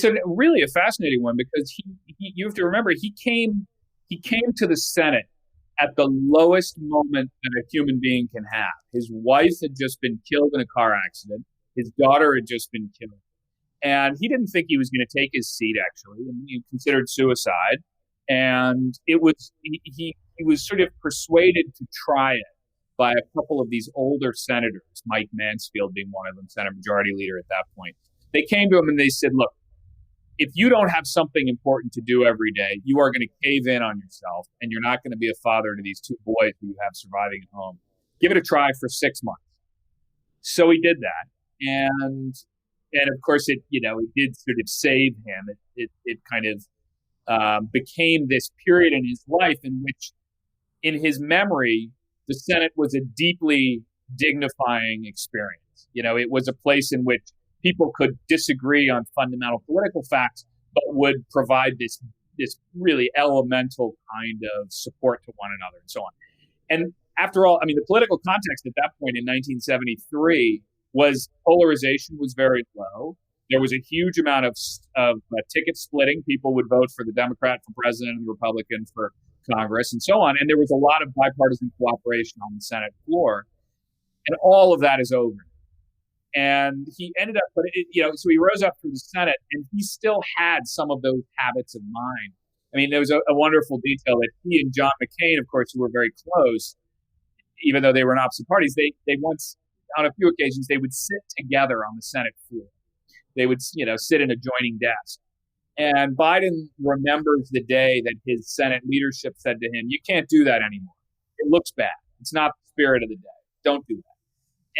it's really a fascinating one because you have to remember he came to the Senate at the lowest moment that a human being can have. His wife had just been killed in a car accident. His daughter had just been killed. And he didn't think he was going to take his seat, actually, and he considered suicide. And he was sort of persuaded to try it by a couple of these older senators, Mike Mansfield being one of them, Senate Majority Leader at that point. They came to him and they said, look, if you don't have something important to do every day, you are going to cave in on yourself and you're not going to be a father to these two boys that you have surviving at home. Give it a try for 6 months. So he did that. And of course, it did sort of save him. It kind of became this period in his life in which, in his memory, the Senate was a deeply dignifying experience. It was a place in which people could disagree on fundamental political facts, but would provide this really elemental kind of support to one another and so on. And after all, I mean, the political context at that point in 1973 was polarization was very low. There was a huge amount of ticket splitting. People would vote for the Democrat for president and the Republican for Congress and so on. And there was a lot of bipartisan cooperation on the Senate floor. And all of that is over. And he ended up, so he rose up through the Senate and he still had some of those habits of mind. I mean, there was a wonderful detail that he and John McCain, of course, who were very close, even though they were in opposite parties, they once, on a few occasions, they would sit together on the Senate floor. They would, sit in adjoining desks. And Biden remembers the day that his Senate leadership said to him, you can't do that anymore. It looks bad. It's not the spirit of the day. Don't do that.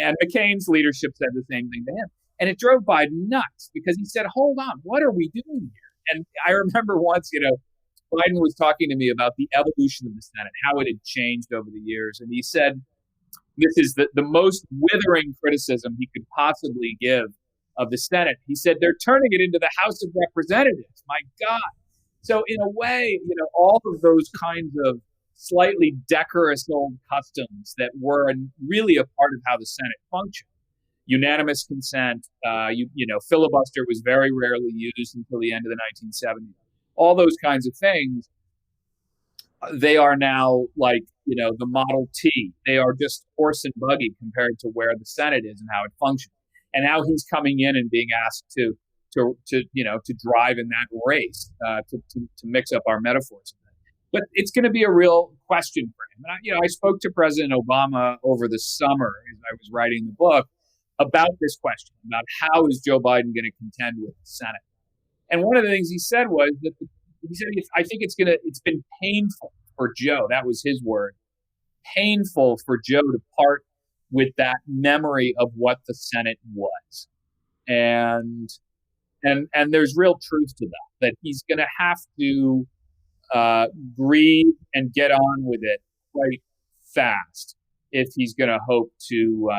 And McCain's leadership said the same thing to him. And it drove Biden nuts because he said, hold on, what are we doing here? And I remember once, Biden was talking to me about the evolution of the Senate, how it had changed over the years. And he said, this is the most withering criticism he could possibly give of the Senate. He said, they're turning it into the House of Representatives. My God. So in a way, all of those kinds of slightly decorous old customs that were really a part of how the Senate functioned. Unanimous consent, filibuster was very rarely used until the end of the 1970s. All those kinds of things, they are now like, the Model T. They are just horse and buggy compared to where the Senate is and how it functions. And now he's coming in and being asked to drive in that race, to mix up our metaphors. But it's going to be a real question for him. And I spoke to President Obama over the summer as I was writing the book about this question, about how is Joe Biden going to contend with the Senate. And one of the things he said was that I think it's been painful for Joe. That was his word. Painful for Joe to part with that memory of what the Senate was. And there's real truth to that he's going to have to grieve and get on with it quite fast if he's going to hope to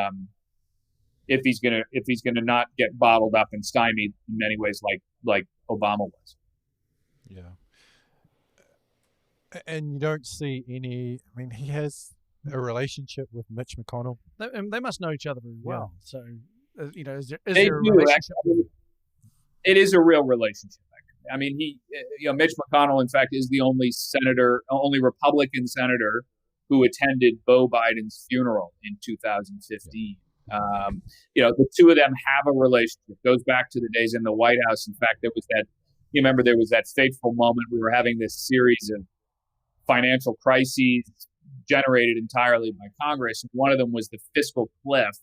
if he's going to not get bottled up and stymied in many ways like Obama was. Yeah. And you don't see any, he has a relationship with Mitch McConnell. They must know each other very well. So, is there a relationship? Actually, it is a real relationship. I mean, Mitch McConnell, in fact, is the only Republican senator who attended Beau Biden's funeral in 2015. The two of them have a relationship. It goes back to the days in the White House. In fact, there was that fateful moment. We were having this series of financial crises generated entirely by Congress. And one of them was the fiscal cliff.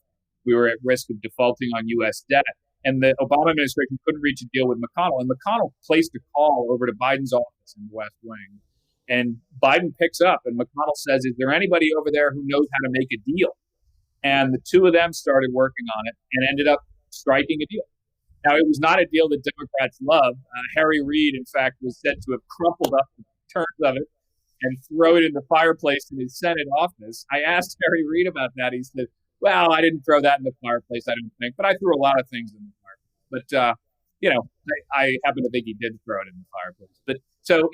We were at risk of defaulting on U.S. debt. And the Obama administration couldn't reach a deal with McConnell. And McConnell placed a call over to Biden's office in the West Wing. And Biden picks up and McConnell says, is there anybody over there who knows how to make a deal? And the two of them started working on it and ended up striking a deal. Now, it was not a deal that Democrats love. Harry Reid, in fact, was said to have crumpled up the terms of it and throw it in the fireplace in his Senate office. I asked Harry Reid about that. He said, well, I didn't throw that in the fireplace, I don't think, but I threw a lot of things in the fireplace. But, I happen to think he did throw it in the fireplace. But so,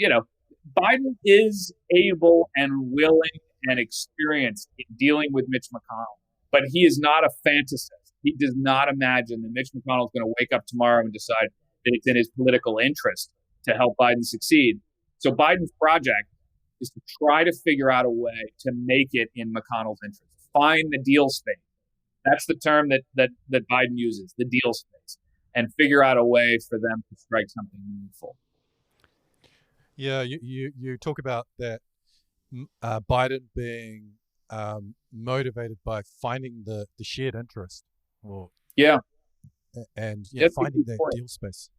Biden is able and willing and experienced in dealing with Mitch McConnell, but he is not a fantasist. He does not imagine that Mitch McConnell is going to wake up tomorrow and decide, that it's in his political interest to help Biden succeed. So Biden's project is to try to figure out a way to make it in McConnell's interest. Find the deal space. That's the term that Biden uses, the deal space, and figure out a way for them to strike something meaningful. Yeah, you talk about that Biden being motivated by finding the shared interest, or and finding that deal space.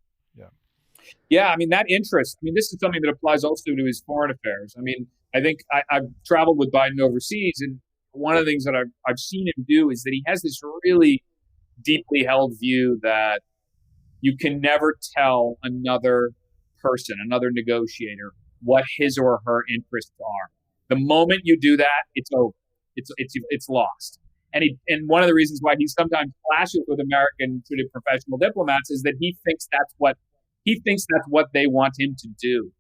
Yeah, I mean, that interest, I mean, this is something that applies also to his foreign affairs. I mean, I think I've traveled with Biden overseas, and one of the things that I've seen him do is that he has this really deeply held view that you can never tell another person, another negotiator, what his or her interests are. The moment you do that, it's over. It's lost. And one of the reasons why he sometimes clashes with American sort of professional diplomats is that he thinks that's what they want him to do.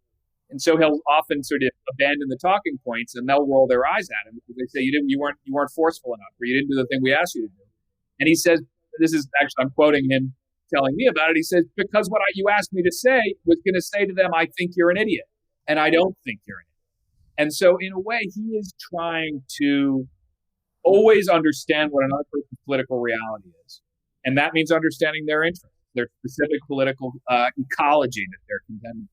And so he'll often sort of abandon the talking points, and they'll roll their eyes at him because they say you weren't forceful enough, or you didn't do the thing we asked you to do. And he says, this is actually, I'm quoting him telling me about it. He says, because what you asked me to say was going to say to them, I think you're an idiot, and I don't think you're an idiot. And so in a way, he is trying to always understand what another person's political reality is. And that means understanding their interests, their specific political ecology that they're contending